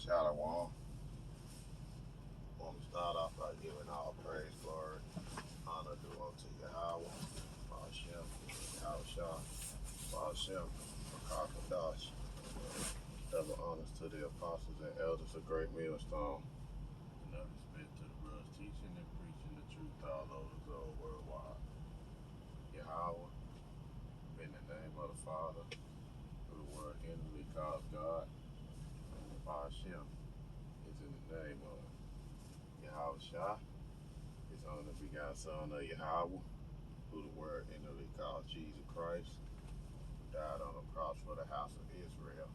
Shalom. Want to start off by giving all praise, glory, honor due unto Yahweh, Hashem, Yahushua, Hashem, Kakadash. Double honors to the apostles and elders of Great Millstone. Enough respect to the brothers teaching and preaching the truth all over the globe worldwide. Yahweh, in the name of the Father, who the word inwardly calls God, and Hashem is in the name of Yahushua, his only begotten Son of Yahweh, who the word inwardly called Jesus Christ, who died on the cross for the house of Israel,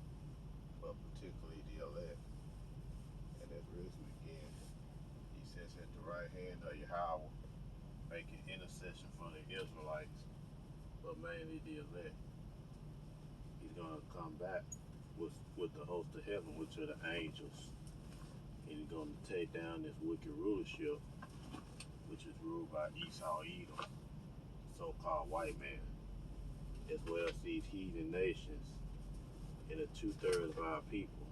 but particularly the elect, and has risen again. He sits at the right hand of Yahweh, making intercession for the Israelites, but mainly the elect. He's going to come back with the host of heaven, which are the angels. And he's going to take down this wicked rulership, which is ruled by Esau Edom, the so-called white man, as well as these heathen nations and the 2/3 of our people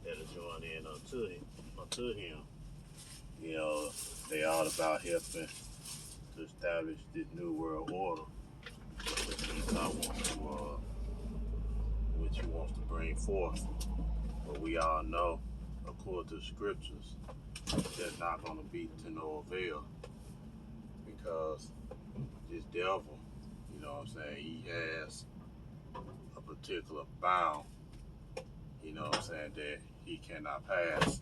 that are joined in unto him. You know, they all about helping to establish this new world order, which he wants to bring forth. But we all know, according to the scriptures, that's not going to be to no avail, because this devil, you know what I'm saying, he has a particular bound, you know what I'm saying, that he cannot pass.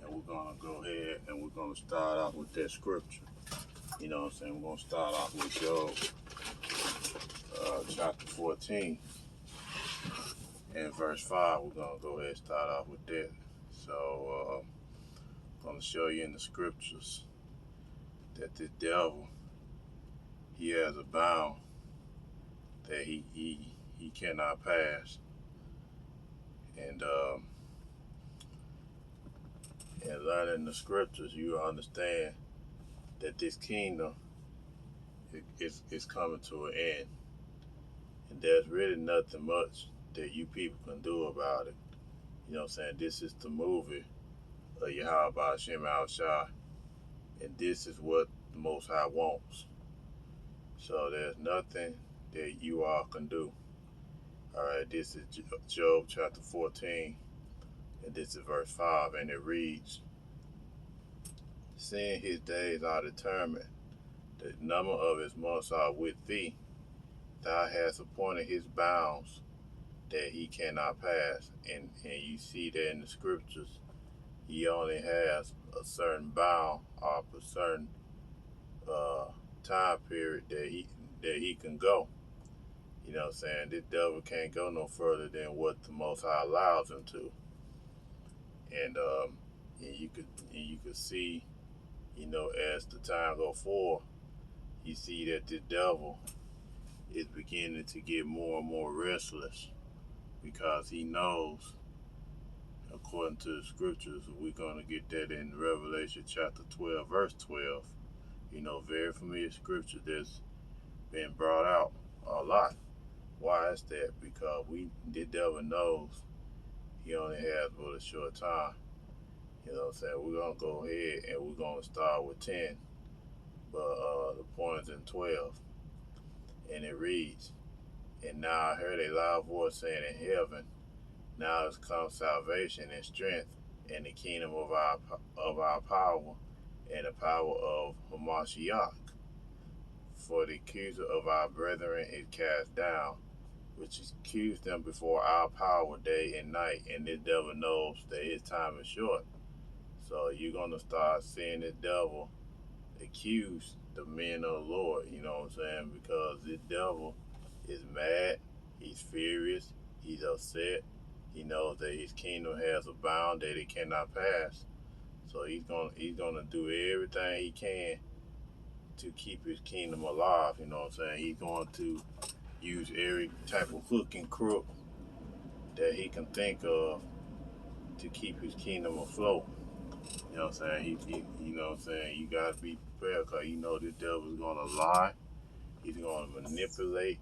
And we're going to go ahead and we're going to start off with that scripture. You know what I'm saying, we're going to start off with Job chapter 14 and verse 5. We're going to go ahead and start off with that. So I'm going to show you in the scriptures that this devil, he has a bound that he cannot pass. And learning the scriptures, you understand that this kingdom is coming to an end. And there's really nothing much that you people can do about it. You know what I'm saying? This is the movie of Yahweh Hashem Al-Shah, and this is what the Most High wants. So there's nothing that you all can do. Alright, this is Job chapter 14, and this is verse 5, and it reads, "Seeing his days are determined, the number of his months are with thee, thou hast appointed his bounds that he cannot pass." And you see that in the scriptures, he only has a certain bound or a certain time period that he can go. You know what I'm saying? This devil can't go no further than what the Most High allows him to. And you could see, you know, as the time go forward, you see that the devil is beginning to get more and more restless, because he knows, according to the scriptures, we're going to get that in Revelation chapter 12, verse 12. You know, very familiar scripture that's been brought out a lot. Why is that? Because the devil knows he only has but a short time. You know what I'm saying? We're going to go ahead and we're going to start with 10, but the point is in 12. And it reads, "And now I heard a loud voice saying in heaven, now has come salvation and strength and the kingdom of our power and the power of Hamashiach. For the accuser of our brethren is cast down, which accused them before our power day and night." And this devil knows that his time is short. So you're going to start seeing this devil accuse the men of the Lord, you know what I'm saying? Because this devil is mad, he's furious, he's upset. He knows that his kingdom has a bound that it cannot pass. So he's gonna do everything he can to keep his kingdom alive, you know what I'm saying? He's going to use every type of hook and crook that he can think of to keep his kingdom afloat. You know what I'm saying? You know what I'm saying? You gotta be prepared, because you know this devil's gonna lie. He's gonna manipulate.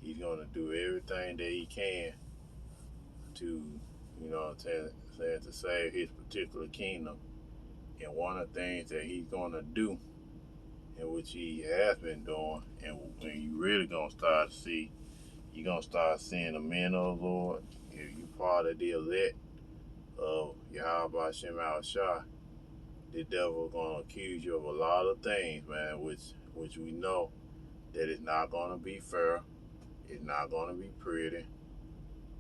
He's gonna do everything that he can to you know what I'm saying, to save his particular kingdom. And one of the things that he's going to do, and which he has been doing, and when you really going to start to see, you're going to start seeing the men of the Lord. If you part of the elect of Yahweh Hashem Al Shah, the devil going to accuse you of a lot of things, man, which we know that it's not going to be fair. It's not going to be pretty.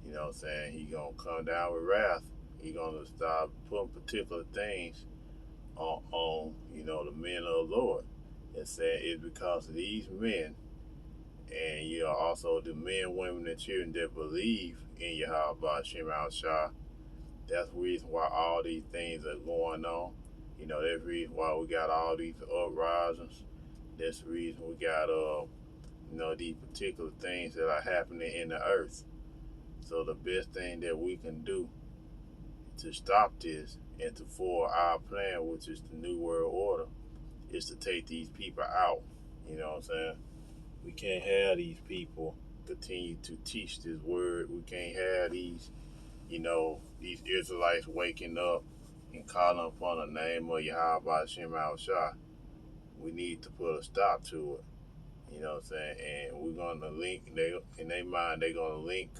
You know what I'm saying? He going to come down with wrath. He going to start putting particular things on the men of the Lord. And saying it's because of these men, and also the men, women, and children that believe in Yahweh Hashem Al Shah. That's the reason why all these things are going on. That's the reason why we got all these uprisings. That's the reason we got these particular things that are happening in the earth. So the best thing that we can do to stop this and to forward our plan, which is the New World Order, is to take these people out. You know what I'm saying? We can't have these people continue to teach this word. We can't have these Israelites waking up and calling upon the name of Yahweh Hashem Al Shah. We need to put a stop to it. You know what I'm saying? And we're going to link, in their mind, they're going to link,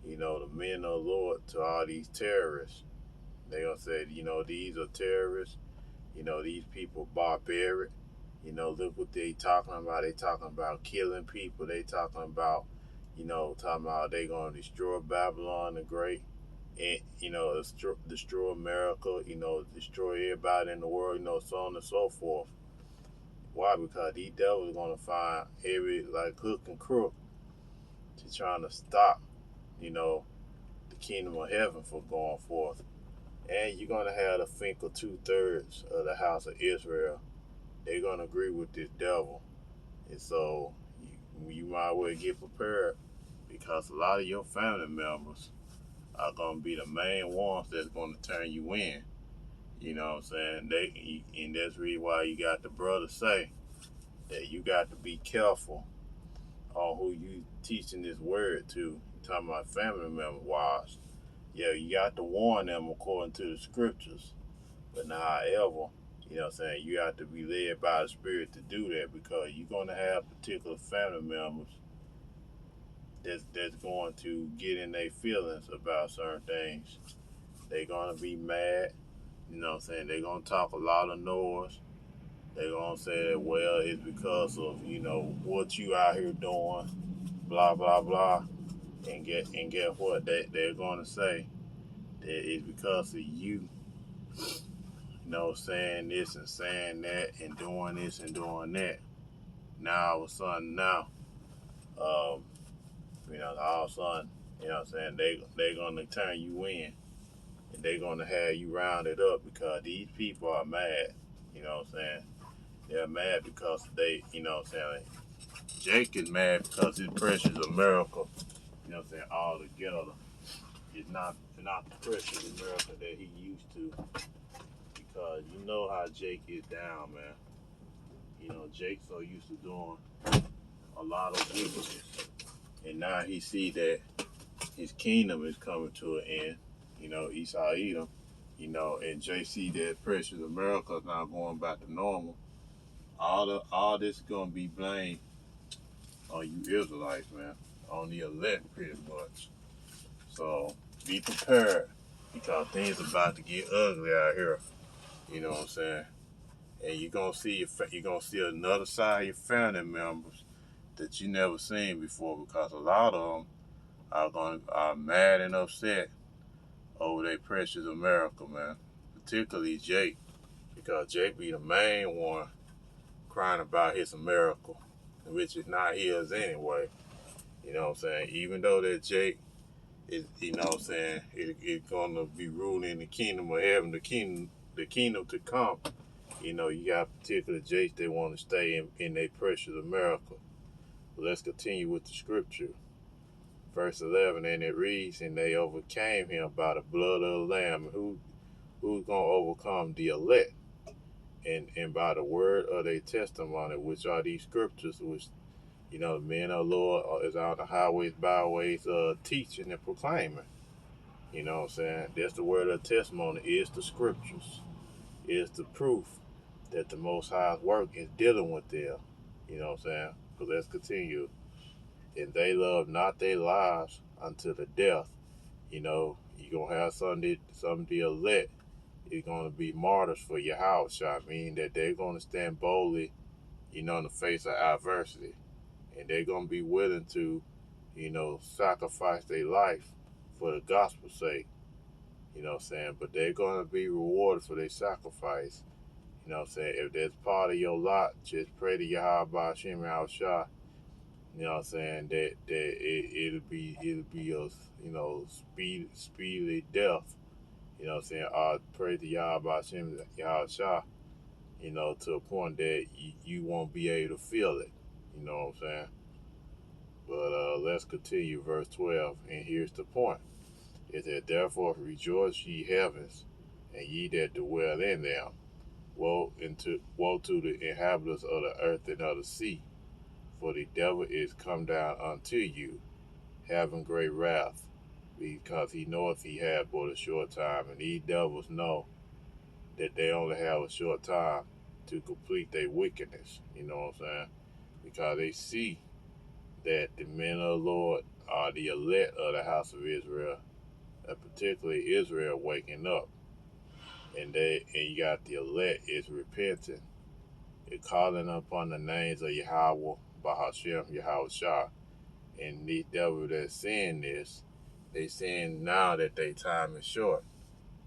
the men of the Lord to all these terrorists. They're going to say, these are terrorists. These people barbaric. Look what they talking about. They talking about killing people. They talking about, they going to destroy Babylon the Great. And, destroy America, destroy everybody in the world, so on and so forth. Why? Because these devils are going to find every, hook and crook to trying to stop, the kingdom of heaven from going forth. And you're going to have the think of 2/3 of the house of Israel. They're going to agree with this devil. And so you might well get prepared, because a lot of your family members are going to be the main ones that's going to turn you in. You know what I'm saying? And that's really why you got the brother say that you got to be careful on who you teaching this word to. You're talking about family member wise. Yeah, you got to warn them according to the scriptures. But now, however, you know what I'm saying, you have to be led by the Spirit to do that, because you're going to have particular family members that's going to get in their feelings about certain things. They're going to be mad. You know what I'm saying? They're going to talk a lot of noise. They're going to say that, well, it's because of, what you out here doing, blah, blah, blah. And guess what? They're going to say that it's because of you, saying this and saying that and doing this and doing that. Now, all of a sudden, all of a sudden, you know what I'm saying, they're going to turn you in. And they're going to have you rounded up, because these people are mad. You know what I'm saying? They're mad because they, what I'm saying, Jake is mad because his precious America, you know what I'm saying, all together is not the precious America that he used to. Because you know how Jake is down, man. Jake's so used to doing a lot of wickedness. And now he see that his kingdom is coming to an end. Esau Edom, and JC, that precious America is now going back to normal. All this is gonna be blamed on you Israelites, man, on the elect, pretty much. So be prepared, because things are about to get ugly out here. You know what I'm saying? And you're gonna see another side of your family members that you never seen before, because a lot of them are mad and upset over their precious America, man. Particularly Jake, because Jake be the main one crying about his America, which is not his anyway. You know what I'm saying? Even though that Jake is, it's gonna be ruling the kingdom of heaven, the kingdom to come. You got particular Jakes that want to stay in their precious America. But let's continue with the scripture. Verse 11, and it reads, and they overcame him by the blood of the Lamb. Who's going to overcome? The elect. And by the word of their testimony, which are these scriptures, which, the men of the Lord is on the highways, byways, teaching and proclaiming. You know what I'm saying? That's the word of testimony, is the scriptures, is the proof that the Most High's work is dealing with them. You know what I'm saying? So let's continue. And they love not their lives unto the death. You know, you're going to have some of the elect is going to be martyrs for your house, I mean that they're going to stand boldly, in the face of adversity. And they're going to be willing to, sacrifice their life for the gospel's sake. You know what I'm saying? But they're going to be rewarded for their sacrifice. You know what I'm saying? If that's part of your lot, just pray to Yahweh Hashem Yahushua. You know what I'm saying? It'll be a speedy death. You know what I'm saying? I pray to Yahweh Hashem Yahushua, to a point that you won't be able to feel it. You know what I'm saying? But let's continue, verse 12. And here's the point. It said, therefore rejoice ye heavens, and ye that dwell in them. Woe to the inhabitants of the earth and of the sea, for the devil is come down unto you, having great wrath, because he knoweth he hath but a short time. And these devils know that they only have a short time to complete their wickedness. You know what I'm saying? Because they see that the men of the Lord are the elect of the house of Israel, and particularly Israel waking up. And you got the elect is repenting. It's calling upon the names of Yahweh, Bahashem, Yahushua. And these devils that's saying this, they saying now that their time is short.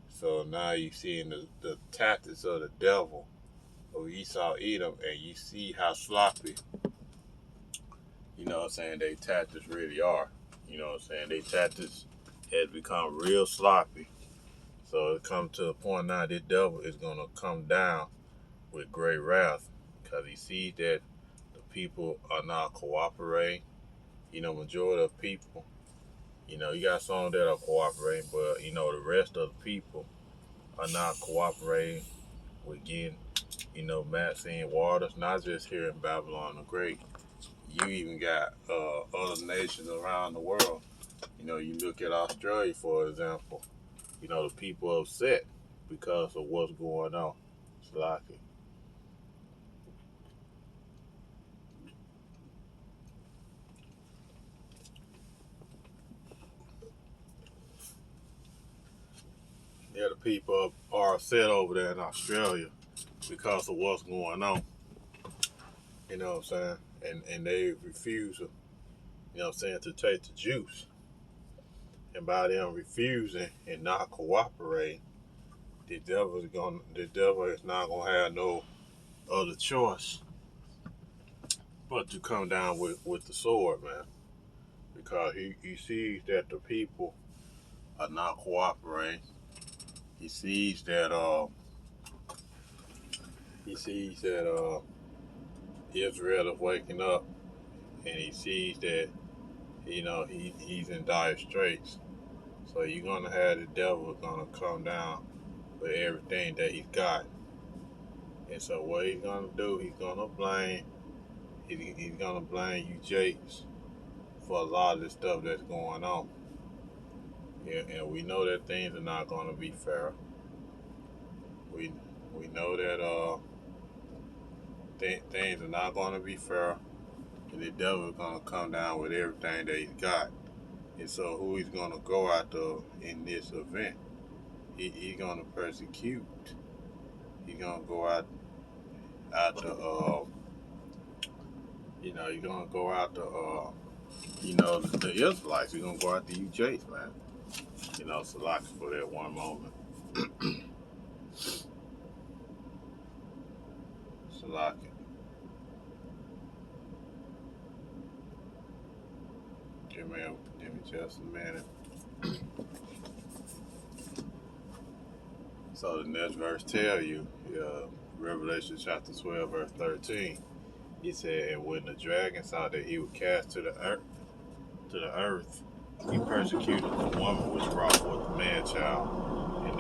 So now you seeing the tactics of the devil of Esau Edom, and you see how sloppy, they tactics really are. They tactics has become real sloppy. So it comes to a point now this devil is going to come down with great wrath, because he sees that the people are not cooperating. Majority of people, you got some that are cooperating, but the rest of the people are not cooperating with getting, Maxine Waters, not just here in Babylon the Great. You even got other nations around the world. You look at Australia, for example. The people are upset because of what's going on. It's lucky. Yeah, the people are upset over there in Australia because of what's going on. You know what I'm saying? And they refuse, to take the juice. And by them refusing and not cooperating, the devil is not gonna have no other choice but to come down with the sword, man. Because he sees that the people are not cooperating. He sees that Israel is waking up, and he sees that he's in dire straits. So you're gonna have the devil gonna come down with everything that he's got. And so what he's gonna do, he's gonna blame you Jakes for a lot of the stuff that's going on. Yeah, and we know that things are not gonna be fair. We know that things are not gonna be fair, and the devil is gonna come down with everything that he's got. And so who he's gonna go after in this event? He's gonna persecute. He's gonna go after you're gonna go after the Israelites. You're gonna go after you Jakes, man. Salaki for that one moment. Salaki. Give me just a minute. So the next verse tell you, Revelation chapter 12, verse 13. He said, and when the dragon saw that he was cast to the earth, he persecuted the woman which brought forth the man child. And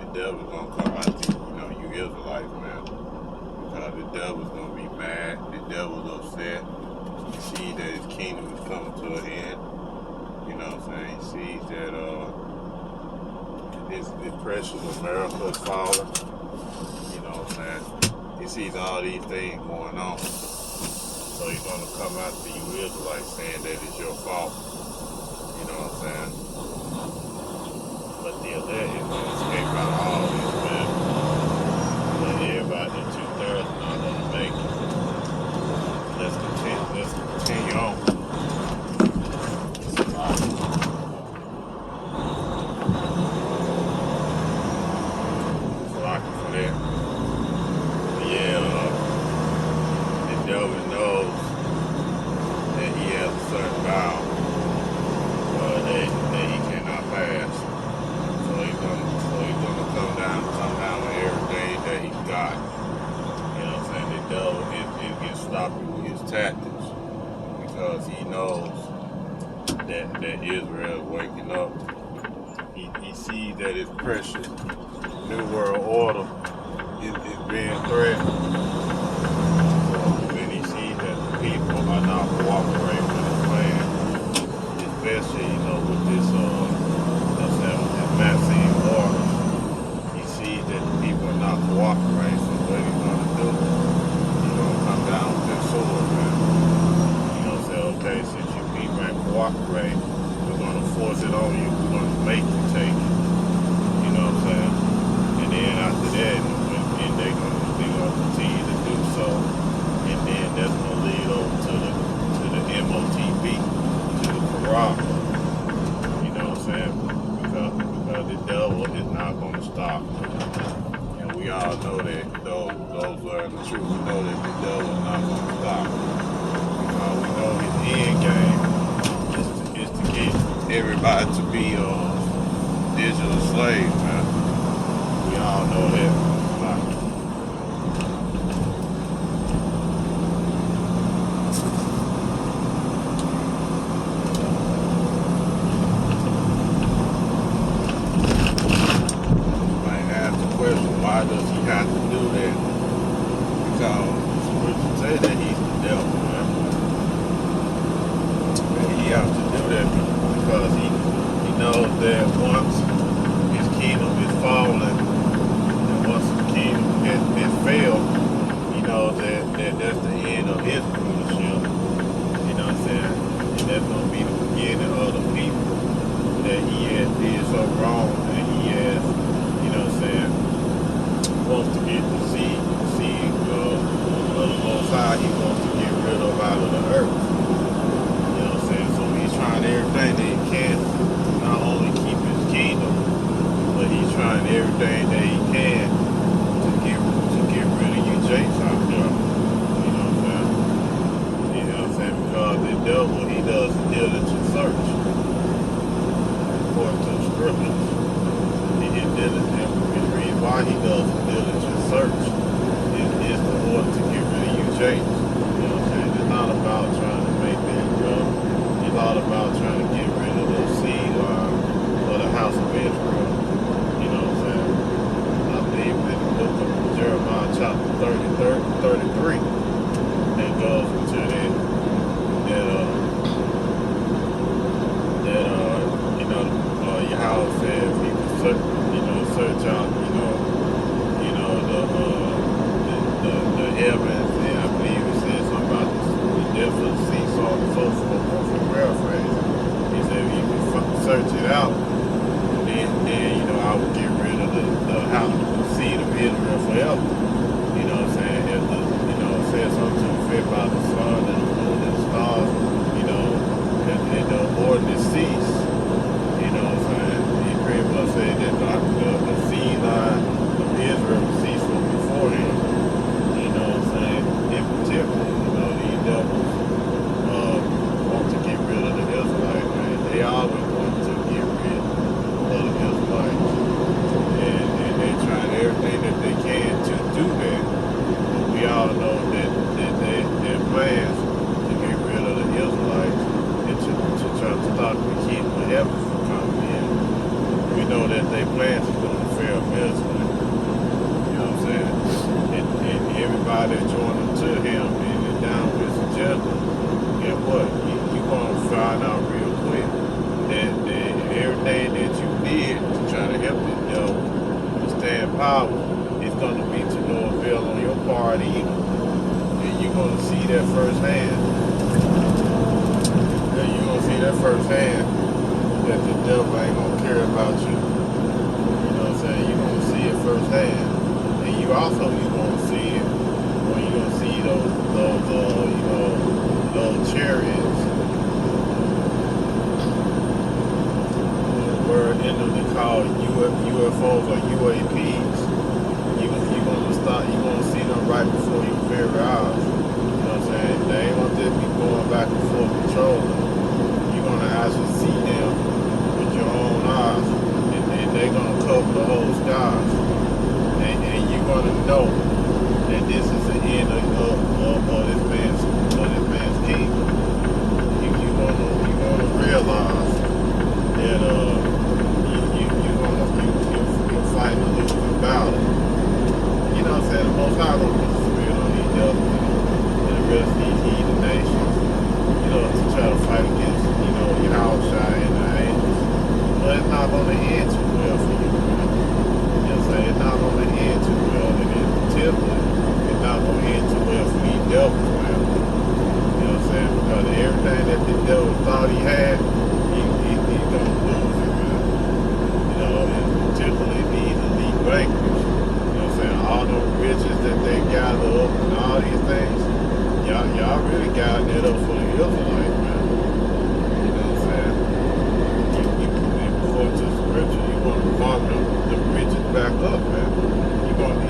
the devil's gonna come after you Israelites, man. Because the devil's gonna be mad, the devil's upset. He sees that his kingdom is coming to an end. You know what I'm saying? He sees that his precious America is falling. You know what I'm saying? He sees all these things going on. So he's gonna come after you Israelites saying that it's your fault. You know what I'm saying? But the elect is gonna escape out of all this, man. But everybody, the 2/3 not gonna make it. Let's continue on. It's a lot. It's a lot for that. But yeah, the devil knows that he has a certain bound that he cannot pass. So he's gonna come down with everything that he's got. You know what I'm saying? The devil is gets sloppy with his tactics because he knows that Israel is waking up. He sees that his precious New World Order is being threatened. So when he sees that the people are not cooperating with his plan, especially, you know, with this Maxine Waters, he sees that the people are not cooperating. So what he's gonna do? He's gonna come down with that sword, man. You know, say, okay, since you people ain't cooperating, we're gonna force it on you. We're gonna make you take it. You know what I'm saying? And then after that, and they're gonna continue to do so, and then that's gonna lead over to the MOTB, to the Quran. You know what I'm saying? Because the devil is not gonna stop. And we all know that those learn the truth. We know that the devil is not gonna stop. We know his end game is to get everybody to be digital slaves, man. We all know that. Why does he have to do that? Because the scripture say that he's the devil, man. And he has to do that because he knows that once his kingdom is fallen, and once his kingdom has failed, he knows that that's the end of his rulership. You know what I'm saying? And that's going to be the beginning of the people that he has did so wrong, and he has, you know what I'm saying, wants to get the seed of the Most High. He wants to get rid of out of the earth. You know what I'm saying? So he's trying everything that he can to not only keep his kingdom, but he's trying everything that he can to get rid of you Jakes out there. You know what I'm saying? You know what I'm saying? Because the devil, he does diligent search according to the scriptures. Why he does a diligent search is in order to get rid of you Jakes. You know what I'm saying? It's not about trying to make them grow. It's all about trying to get rid of the seed line of the house of Israel. You know what I'm saying? I believe in the book of Jeremiah chapter 33 that goes into that you know, Yahweh said people search out, the heavens, and I believe it said something about the depth of the sea, so on and so forth, from paraphrase. He said if you can search it out, then I would get rid of the seed of Israel forever. You know what I'm saying? If it says something to the effect about the sun and the moon and the stars, and the ordinance cease. You know what I'm saying? He pretty much said that the seed line of Israel will cease from before him. You know what I'm saying? In particular, these devils want to get rid of the Israelites, man. They always want to get rid of the Israelites. And they're trying everything that they can to do that. But we all know that their plans to get rid of the Israelites and to try to stop the kingdom of heaven from coming in. We know that their plans is going to fail miserably. You know what I'm saying? And everybody joining to him and down with his agenda, guess what? You're going to find out real quick that everything that you did to try trying to help this devil stand power, it's going to be to no avail on your part either. And you're going to see that firsthand. And you're going to see that firsthand that the devil ain't going to care about you. You know what I'm saying? You're going to see it firsthand. And you're going to see it when you're going to see those chariots. Where they call UFOs or UAPs. You're gonna see them right before your very eyes. You know what I'm saying? They ain't gonna just be going back and forth patrolling. You're gonna actually see them with your own eyes, and they're gonna cover the whole skies. And you're gonna know that this is the end of this man's kingdom. You're gonna realize that you're fighting a losing battle. You know what I'm saying? The Most High gonna put the spirit on these devils and the rest of these heathen nations, to try to fight against, Yahushua and the angels. But it's not gonna end too well for you, man. You know what I'm saying? It's not gonna end too well, and then typically it's not gonna end too well for these devils, man. You know what I'm saying? Because everything that the devil thought he had, he's gonna lose it, man. And typically these elite bankers, all those riches that they gather up and all these things, y'all really gathered it up for the Israelites, man. You know what I'm saying? According to the scripture, you're going to farm the riches back up, man. You're going to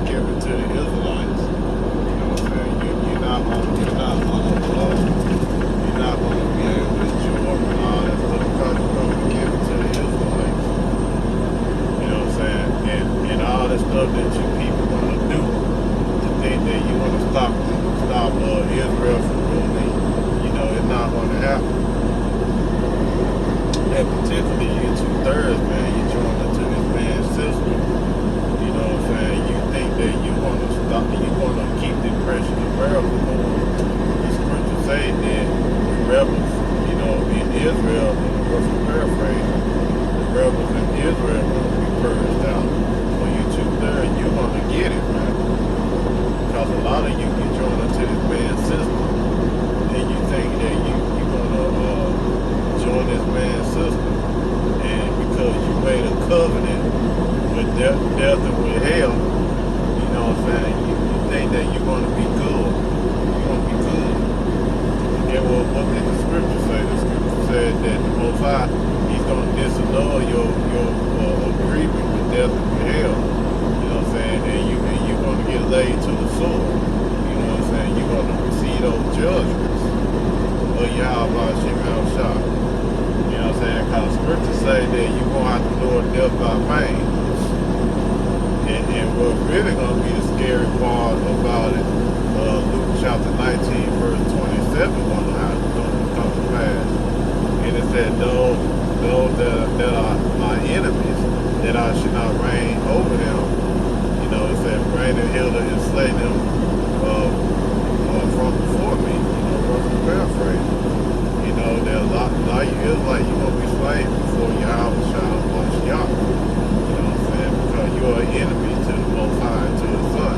give it to the Israelites. You know what I'm saying? You're not going to be able to enjoy and all that stuff because you're going to give it to the Israelites. You know what I'm saying? And all the stuff that you people want to do to think that you want to stop Israel from ruling, it's not going to happen. And particularly you 2/3, man, you join into this man's system. You know what I'm saying? You think that you want to stop, you want to keep the oppression of rebels going. The scripture say that the rebels, in Israel, in the verse paraphrase, the rebels in Israel will be purged out. So you 2/3, you're going to get it, man. Because a lot of you join into this man's system, and you think that you're going to join this man's system, and because you made a covenant with death and with hell, you know what I'm saying, you think that you're going to be good. You're going to be good. And what did the scripture say? The scripture said that the Most High, he's going to disannul your agreement with death and with hell. You know what I'm saying? And you're going to get laid to the sword. You know what I'm saying? You're going to receive those judgments of Yahweh Shem Shah. You know what I'm saying? Because the scripture say that you're going to have to know death by pain. And what's really going to be the scary part about it, Luke chapter 19, verse 27, going to come to pass. And it said, those that are my enemies, that I should not reign over them. It said, reign and hill and slay them from before me. Verse paraphrase. There's a lot of you Israelites, you're going to be slain before Yahushua Mashiach. You know what I'm saying? Because you're an enemy to the Most High and to the Son.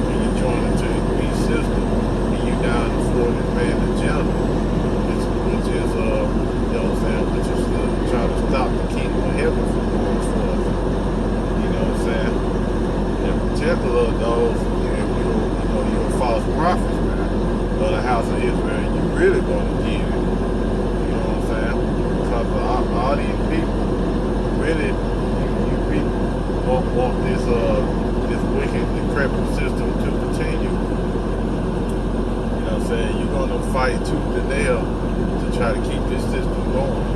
And you join into the beast system, and you down to 40 man agenda, which is to try to stop the kingdom of heaven from going forth. You know what I'm saying? In particular, those, you're a false prophet, man, of the house of Israel, and you're really going to give it. You know what I'm saying? Because all these people, really, you people want this wicked, decrepit system to continue. You know what I'm saying? You're going to fight tooth and nail to try to keep this system going.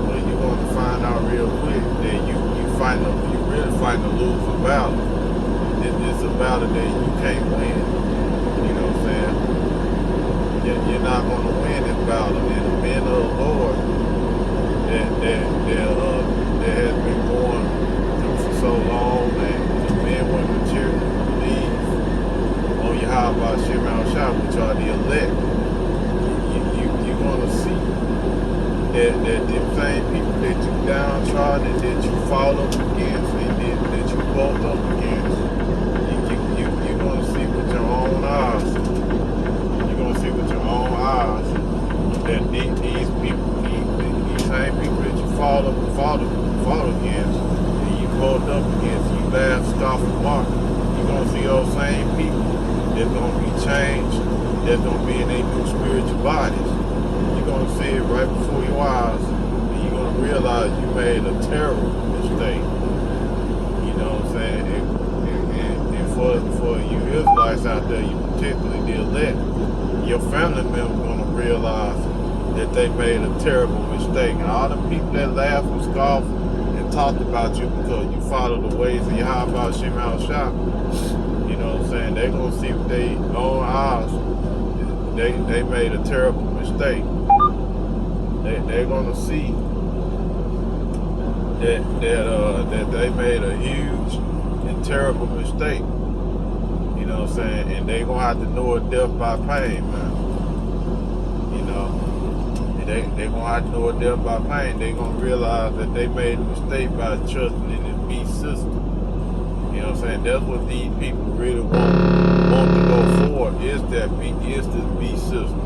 But you're going to find out real quick that you're really fighting a losing battle. It's a battle that you can't win. You know what I'm saying? You're not going to win this battle. And the men of the Lord that has been going through for so long, and the men with material believe on Yahweh Shem Shah, which are the elect, you're going to see that the same people that you downtrodden and that you fought up against and that you bumped up against, you're going to see with your own eyes. You're going to see with your own eyes that these people, these same people that you fought against, and you bumped up against, you laughed, scoffed, and mocked, you're going to see those same people that's going to be changed, that's going to be in their new spiritual bodies. You're going to see it right before your eyes, and you're going to realize you made a terrible mistake. You know what I'm saying? And for you Israelites out there, you particularly the elect, your family members are going to realize that they made a terrible mistake. And all the people that laughed and scoffed and talked about you because you followed the ways of Yahweh Shem Al-Shah, you know what I'm saying? They're going to see with their own eyes they made a terrible mistake. They're going to see that they made a huge and terrible mistake. You know what I'm saying? And they're going to have to know a death by pain, man. You know? They're going to have to know a death by pain. They're going to realize that they made a mistake by trusting in this beast system. You know what I'm saying? That's what these people really want to go for, is this beast system.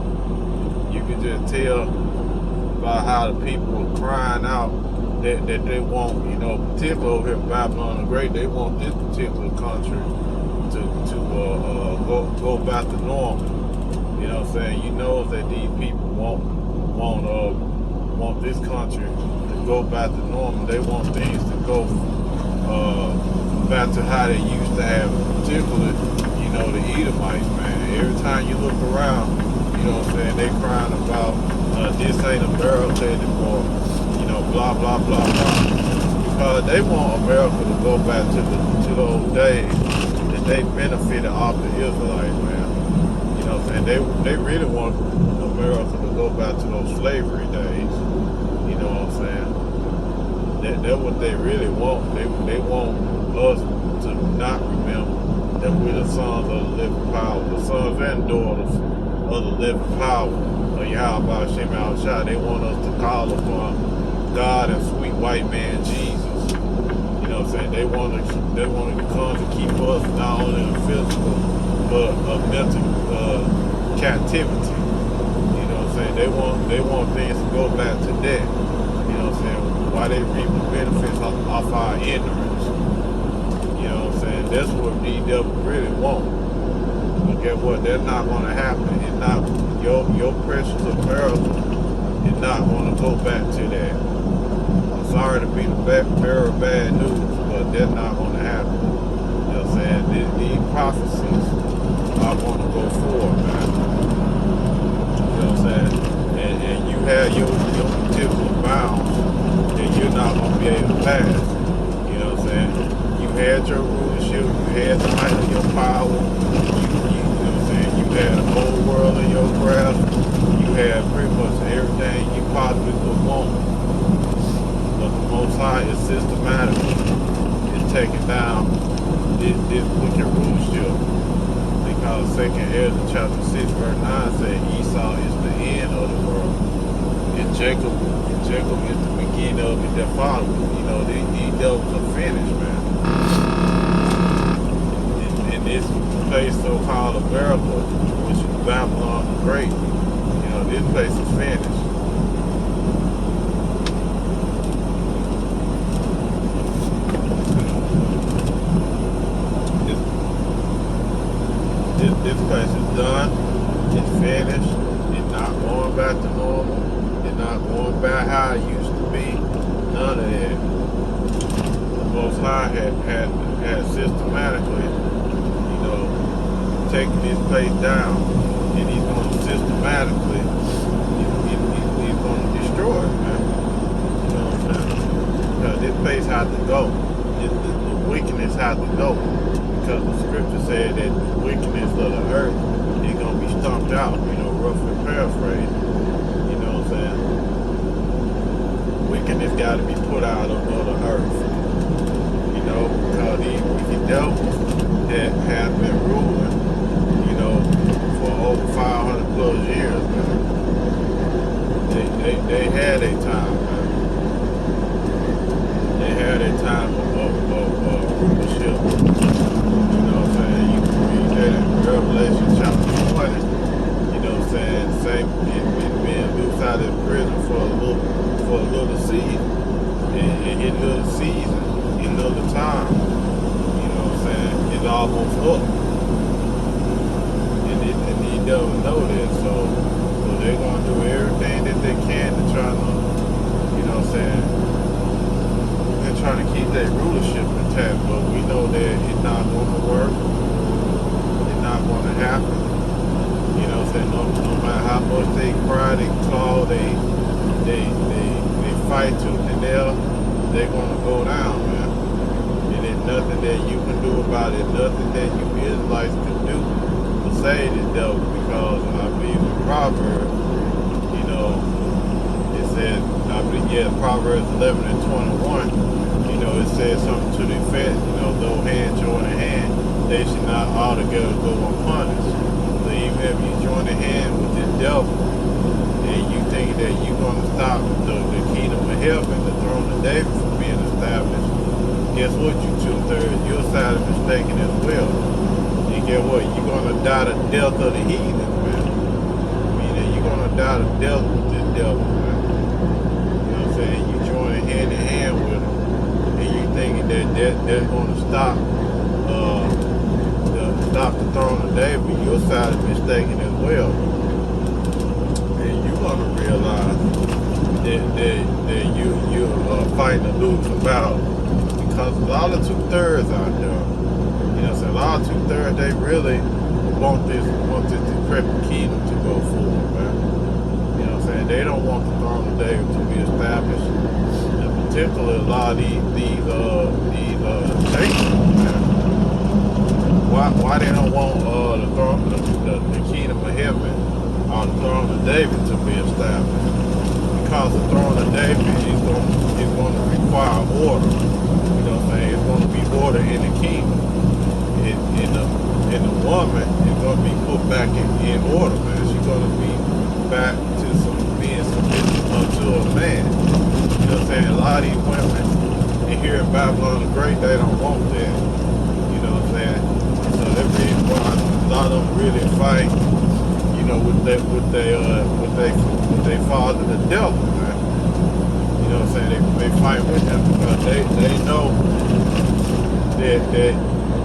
You can just tell by how the people are crying out that they want, you know, particularly over here in Babylon the Great, they want this particular country to go back to normal. You know what I'm saying? You know that these people want this country to go back to normal. They want things to go back to how they used to have it, particularly, you know, the Edomites, man. Every time you look around, you know what I'm saying, they crying about this ain't America anymore, you know, blah, blah, blah, blah. Because they want America to go back to those days that they benefited off the Israelites, man. You know what I'm saying? They really want America to go back to those slavery days. You know what I'm saying? That's what they really want. They want us to not remember that we're the sons of the living power, the sons and daughters of the living power of Yahweh Shem Al-Shah. They want us to call upon God and sweet white man Jesus. You know what I'm saying? They want to come to keep us not only in physical but a mental captivity. You know what I'm saying? They want things to go back to that. You know what I'm saying? Why they reap the benefits off our ignorance. You know what I'm saying? That's what these devils really want. But guess what? That's not going to happen. It's not, your precious America is not going to go back to that. I'm sorry to be the bearer of bad news, but that's not going to happen. You know what I'm saying? These prophecies are going to go forward, man. You know what I'm saying? And you have your particular bounds that you're not going to be able to pass. You know what I'm saying? You had your rulership, you had the height of your power, you know what I'm saying? You had the whole world in your grasp, you had pretty much everything you possibly could want. But the Most High is systematically taking down this wicked rulership. Because 2nd Ezra chapter 6 verse 9 said Esau is the end of the world. And Jacob is the beginning of it, their father. You know, these devils are finished, man. In this place so-called America, which is Babylon the Great, you know, this place is finished. This place is done, it's finished, it's not going back to normal, it's not going back how it used to be, none of that. The Most High had systematically, you know, taken this place down, and he's going to systematically, he's going to destroy it, man. You know what I'm saying? Because this place has to go, the wickedness has to go. Because the scripture said that the wickedness of the earth is going to be stomped out, you know, roughly paraphrased. You know what I'm saying? Wickedness got to be put out of the earth. You know, because these wicked devils that have been ruling, you know, for over 500 plus years, man. They had a time, man. They had a time. end of the season, end of the time, you know what I'm saying, it's almost up. And the devil know that, so they're going to do everything that they can to try to, you know what I'm saying, they're trying to keep their rulership intact, but we know that it's not going to work. It's not going to happen. You know what I'm saying? No matter how much they cry, they claw, they fight tooth and nail, they're gonna go down, man. And there's nothing that you can do about it, nothing that you Israelites can do to save the devil, because I believe in Proverbs, you know, it says, I believe, yeah, Proverbs 11 and 21, you know, it says something to the effect, you know, though hand join a hand, they should not altogether go unpunished. So even if you join a hand with the devil, and you think that you're going to stop the kingdom of heaven, the throne of David, from being established, guess what, you two-thirds, your side is mistaken as well. And guess what, you're going to die the death of the heathen, man. Meaning you're going to die the death with this devil, man. You know what I'm saying? You joining hand in hand with him, and you thinking that that's going to stop the throne of David, your side is mistaken as well. You're going to realize that you are fighting a losing battle, because a lot of two-thirds out there, you know, so a lot of two-thirds, they really want this decrepit kingdom to go forward, man. You know what I'm saying? They don't want the throne of David to be established. In particular, a lot of these nations, man. Why they don't want the throne, the kingdom of heaven, on the throne of David to be established? Because the throne of David is going to require order. You know what I'm saying? It's going to be order in the kingdom. And the woman is going to be put back in order, man. She's going to be back to being submissive unto a man. You know what I'm saying? A lot of these women in here in Babylon the Great, they don't want that. You know what I'm saying? So that reason why a lot of them really fight, you know, with their father, the devil, man. You know what I'm saying? They fight with him because they know that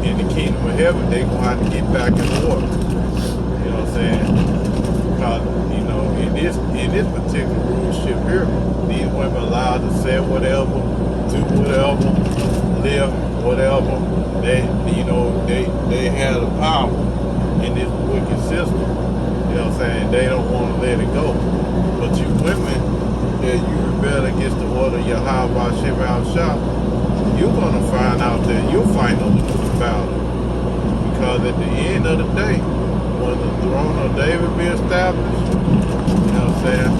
in the kingdom of heaven they gonna have to get back in order. You know what I'm saying? Because, you know, in this particular rulership here, these women allowed to say whatever, do whatever, live whatever. They have the power in this wicked system. You know what I'm saying? They don't want to let it go. But you women, that you rebel against the order of Yahweh Shema Shah, you're going to find out that you'll fight a losing battle. Because at the end of the day, when the throne of David be established, you know what I'm saying?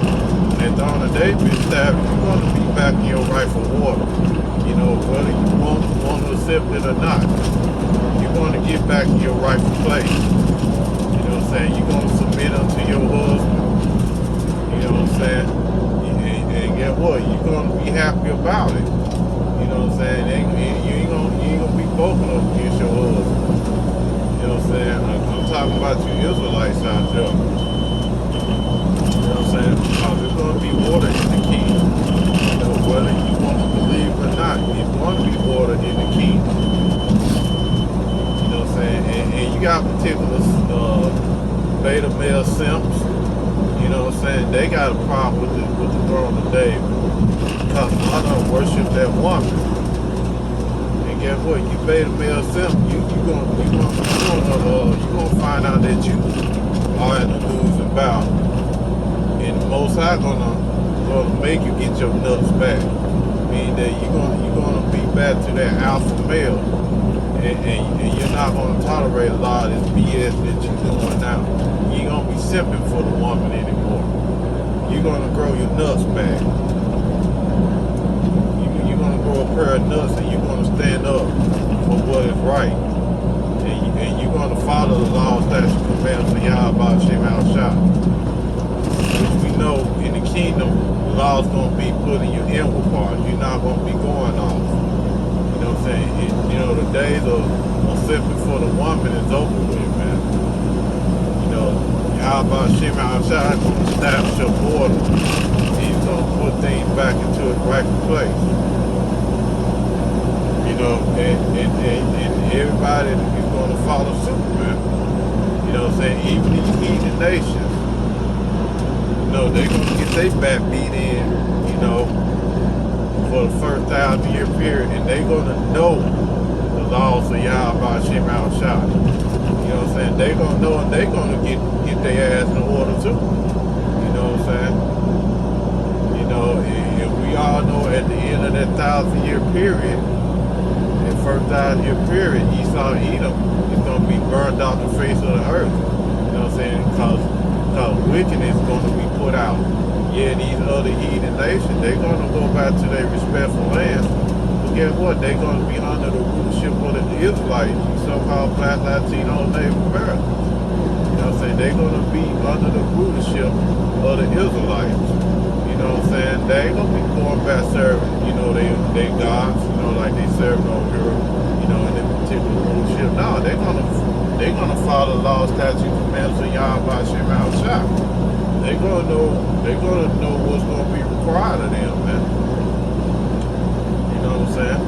When the throne of David be established, you're going to be back in your rightful order. You know, whether you want to accept it or not, you're going to get back in your rightful place. You know what I'm saying? You're going to submit unto your husband. You know what I'm saying? And get what? You're going to be happy about it. You know what I'm saying? You ain't gonna be vocal against your husband. You know what I'm saying? I'm talking about you Israelites out there. You know what I'm saying? There's going to be order in the kingdom. You know, whether you want to believe or not, it's going to be order in the kingdom. You know what I'm saying? And you got particular beta male simps. You know what I'm saying? They got a problem with the throne of David. Because a lot of them worship that woman. And guess what? You beta male simp, you're gonna find out that you are in a losing battle. And the Most High gonna make you get your nuts back. Meaning that you're gonna be back to that alpha male. And you're not gonna tolerate a lot of this BS that you're doing now. You ain't gonna be simping for the woman anymore. You're gonna grow your nuts back. You're gonna grow a pair of nuts, and you're gonna stand up for what is right. And you're gonna follow the laws, statutes, and commandments of Yahweh Shem Al Shah. Which we know in the kingdom, the law's gonna be put in your inward parts. You're not gonna be going off. You know what I'm saying? You know, the days of simping for the woman is over with, man. You know, Yahweh Shem Al Shah is gonna establish your order. He's gonna put things back into its rightful place. and everybody is going to follow suit, man. You know what I'm saying? Even these heathen nations, they're going to get their back beat in, for the first 1,000-year period, and they're going to know the laws of Yahweh Shem Al Shah. You know what I'm saying? They're going to know, and they're going to get their ass in order too. You know what I'm saying? And we all know at the end of that 1,000-year period, that first 1,000-year period, Esau Edom is going to be burned off the face of the earth. You know what I'm saying? Because wickedness is going to be put out. Yeah, these other heathen nations, they're going to go back to their respectful lands. But guess what? They're going to be under the rulership of the Israelites, so-called Black, Latino, Native Americans. You know what I'm saying? They're going to be under the rulership of the Israelites. You know what I'm saying? They ain't going to be going back serving, they gods, like they serve over here, in that particular rulership. No, they're gonna follow the law, statutes, commandments of Yahweh Shem Al Shah. They're gonna know what's gonna be required of them, man. You know what I'm saying?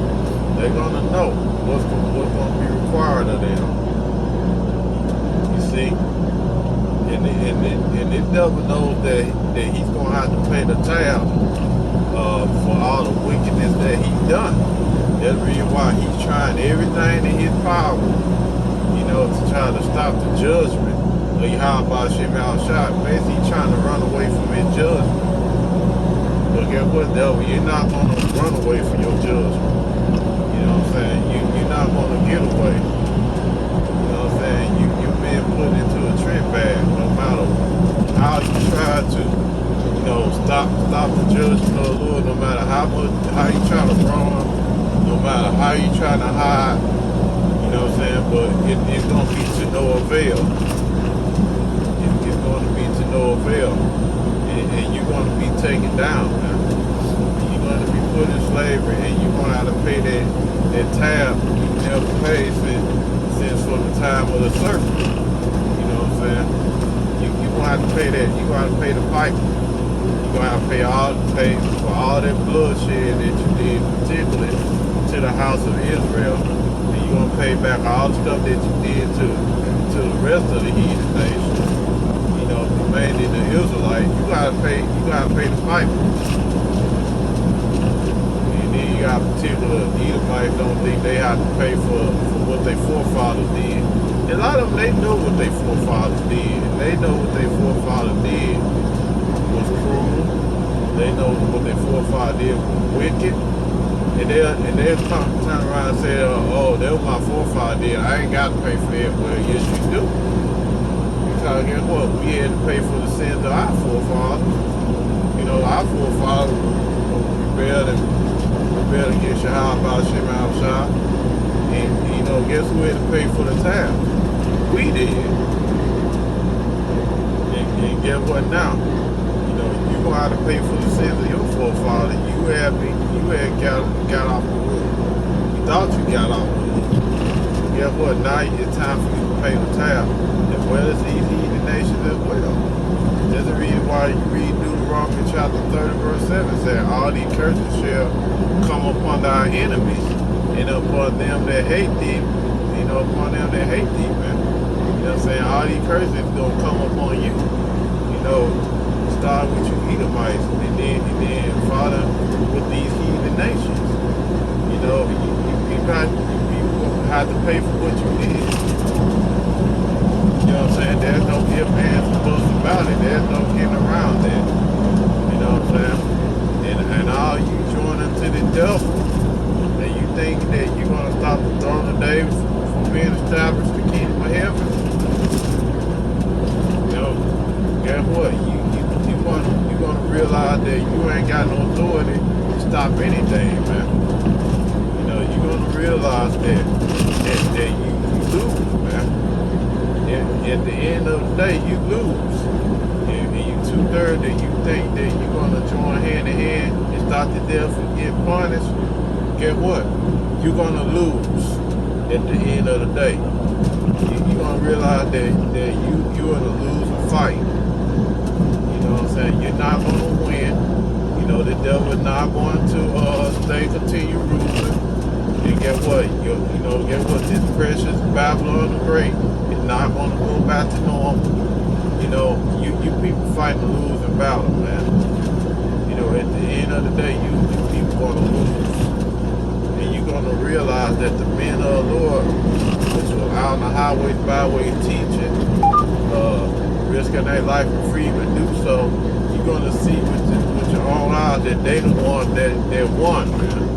They're gonna know what's gonna be required of them. You see? And the devil knows that he's gonna have to pay the tab for all the wickedness that he's done. That's the reason why he's trying everything in his power, to try to stop the judgment of Yahweh Shem Al Shah. Basically, he's trying to run away from his judgment. But guess what, devil? You're not going to run away from your judgment. You know what I'm saying? You're not going to get away. You know what I'm saying? You've been put into a trend bag. No matter how you try to, stop the judgment of the Lord, no matter how you try to run, no matter how you try to hide, you know what I'm saying? But it's going to be to no avail. It's going to be to no avail. And you're going to be taken down, man. You're going to be put in slavery, and you're going to have to pay that tab you never paid since from the time of the serpent. You know what I'm saying? You're going to have to pay that. You're going to have to pay the piper. You're going to have to pay for all that bloodshed that you did, particularly to the house of Israel. And you're going to pay back all the stuff that you did to the rest of the heathen nations. Mainly the Israelites. You gotta pay the piper. And then you got particular Edomites don't think they have to pay for what their forefathers did. And a lot of them, they know what their forefathers did. And they know what their forefathers did was cruel. They know what their forefathers did was wicked. And they'll turn around and say, oh, that was my forefather did. I ain't got to pay for that. Well, yes, you do. Because guess what? We had to pay for the sins of our forefathers. Our forefathers rebelled against Yahweh Shem Al Shah. And, guess who had to pay for the tab? We did. And guess what now? You're going to have to pay for the sins of your forefathers. You had got off the wood. You thought you got off the wood. Guess what? Now it's time for you to pay the tab. As well as these heathen nations as well. There's a reason why you read Deuteronomy chapter 30 verse 7 saying, all these curses shall come upon our enemies and upon them that hate thee. Upon them that hate thee, man. You know what I'm saying? All these curses is going to come upon you. Start with you Edomites and then follow with these heathen nations. You have to pay for what you did. You know what I'm saying? There's no ifs, ands, or buts about it. There's no getting around that. You know what I'm saying? And all you joining to the devil, and you think that you're going to stop the throne of David from being established, the kingdom of heaven. Guess what? You're going to realize that you ain't got no authority to stop anything, man. You're going to realize that you lose, man. At the end of the day, you lose. And you two-thirds that you think that you're going to join hand in hand and stop the devil from getting punished, guess what? You're going to lose at the end of the day. You're going to realize that you're in a losing fight. You know what I'm saying? You're not going to win. The devil is not going to continue ruling. And guess what? this precious Babylon the Great is not going to go back to normal. You know, you people fighting a losing battle, man. You know, at the end of the day, you people going to lose. And you're going to realize that the men of the Lord, which were out on the highways, byways teaching, risking their life for freedom to do so, you're going to see with your own eyes that they the ones that won, man.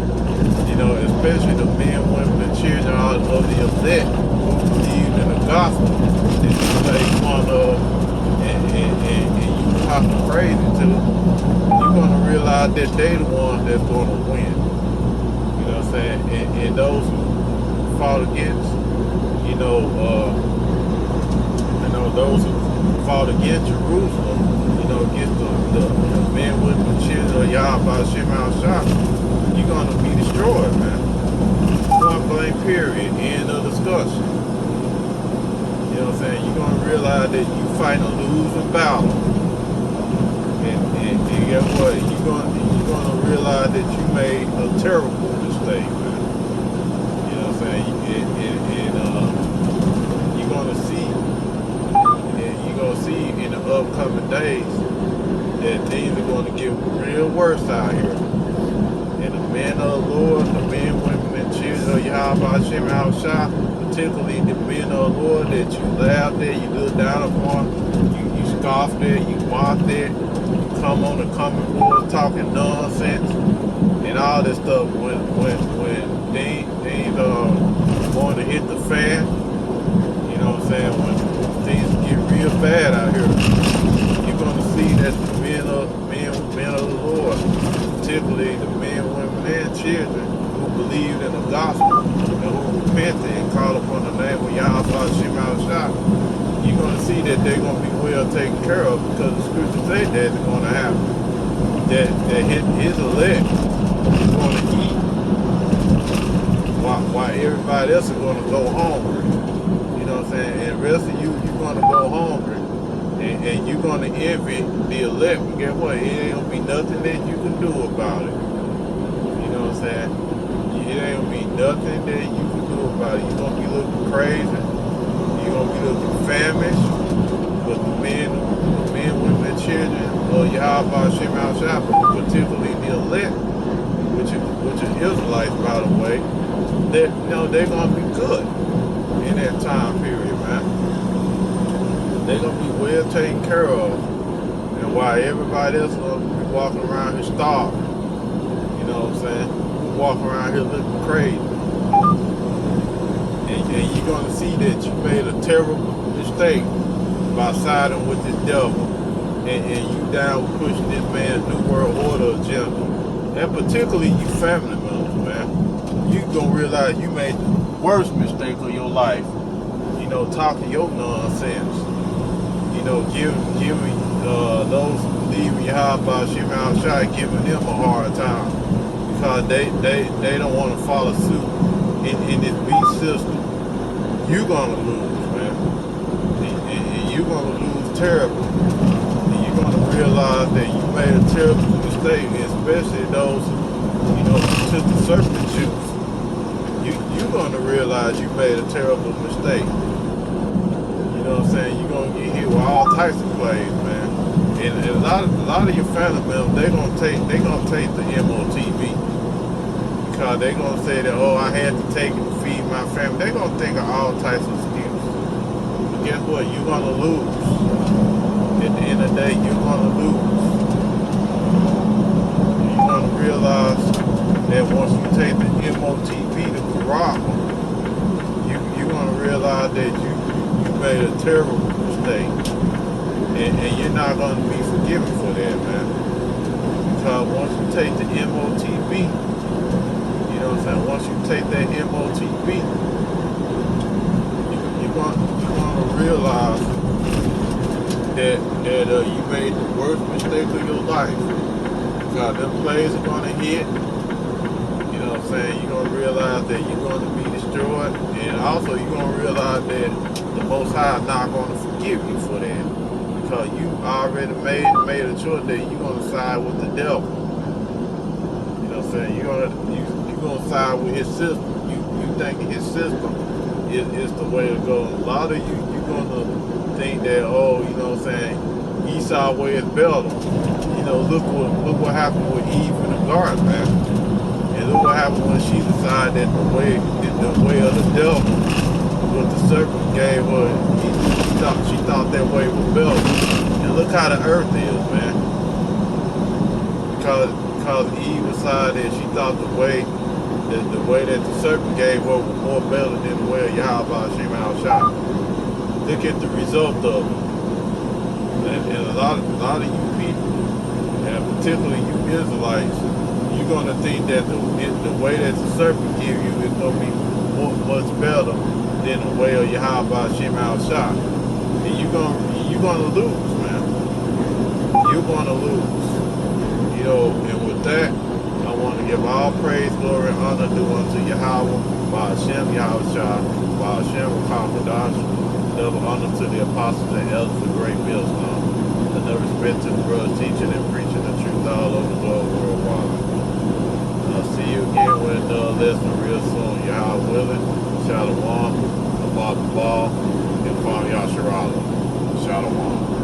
You know, especially the men, women, and children of the elect who believe in the gospel that you make fun of and you talking crazy to, you're going to realize that they the ones that's going to win. You know what I'm saying? And those who fought against, those who fought against Jerusalem, against the men, women, and children of Yahweh Shema Shah, you're going to be destroyed, man. Point blank period, end of discussion. You know what I'm saying? You're going to realize that you fighting a losing battle. And guess what? You're going to realize that you made a terrible mistake, man. You know what I'm saying? And you're going to see in the upcoming days that things are going to get real worse out here. And the men of the Lord, the men, women, and children of Yahweh Hashem Shah, particularly the men of the Lord that you laughed at, you looked down upon, you scoffed at, you mocked at, you come on the comment board talking nonsense and all this stuff. When things are going to hit the fan, you know what I'm saying? When things get real bad out here, you're going to see that the men of the Lord, particularly the men, women, and children who believed in the gospel and who repented and called upon the name of Yahweh Shema Shah, you're going to see that they're going to be well taken care of, because the scriptures say that it's going to happen. That his elect is going to eat while everybody else is going to go hungry. You know what I'm saying? And the rest of you're going to go hungry. And you're going to envy the elect. But guess what? It ain't going to be nothing that you can do about it. You know what I'm saying? It ain't going to be nothing that you can do about it. You're going to be looking crazy. You're going to be looking famished. But the men, women, and children of Yahweh Shema Shah, particularly the elect, which are Israelites, by the way, they're going to be good in that time period, man. They're going to be well taken care of. And while everybody else is going to be walking around here starving, you know what I'm saying? Walking around here looking crazy. And you're going to see that you made a terrible mistake by siding with this devil. And you down with pushing this man's New World Order agenda. And particularly you family members, man. You're going to realize you made the worst mistake of your life. Talking your nonsense. Giving those who believe in Yahweh Shema Shai, giving them a hard time because they don't want to follow suit in this beast system. You're gonna lose, man, and you're gonna lose terribly. And you're gonna realize that you made a terrible mistake, especially those who took the serpent juice. You're gonna realize you made a terrible mistake. You know what I'm saying? You're gonna get hit with all types of plays, man. And a lot of your family members, they're gonna take the MOTB because they're gonna say that, oh, I had to take it to feed my family. They're gonna think of all types of excuses. But guess what? You're gonna lose. At the end of the day, you're gonna lose. You're gonna realize that once you take the MOTB to Caracas, you're gonna realize that you made a terrible mistake, and you're not going to be forgiven for that, man. Because once you take the MOTB, you know what I'm saying? Once you take that MOTB, you're going to realize that you made the worst mistake of your life. Because them plays are going to hit. You know what I'm saying? You're going to realize that you're going to be destroyed, and also you're going to realize that the Most High is not going to forgive you for that, because you already made a choice that you're going to side with the devil. You know what I'm saying? You're going to side with his system. You think his system it's the way to go. A lot of you're gonna think that, oh, you know what I'm saying, Esau way is better. You know, look what happened with Eve in the garden, man. And look what happened when she decided that the way of the devil, what the serpent gave her, she thought that way was better. And look how the earth is, man. Because Eve decided that she thought the way that the serpent gave her was more better than the way of Yahweh Hashem Al-Shah. Look at the result of it. And a lot of you people, and particularly you Israelites, you're going to think that the way that the serpent give you is going to be much better than the way of Yahweh Hashem Al-Shah. And you're going to lose, man. You're going to lose. You know, and with that, I want to give all praise, glory, and honor due unto Yahweh, by Hashem, Yahweh Shah, by Hashem, Wakam, double honor to the apostles and elders of great millstone, and no respect to the brothers teaching and preaching the truth all over the globe worldwide. I'll see you again with another lesson real soon. Yahweh willing, Shalom, Abba Ball, and Kwam Yasharala. Shalom.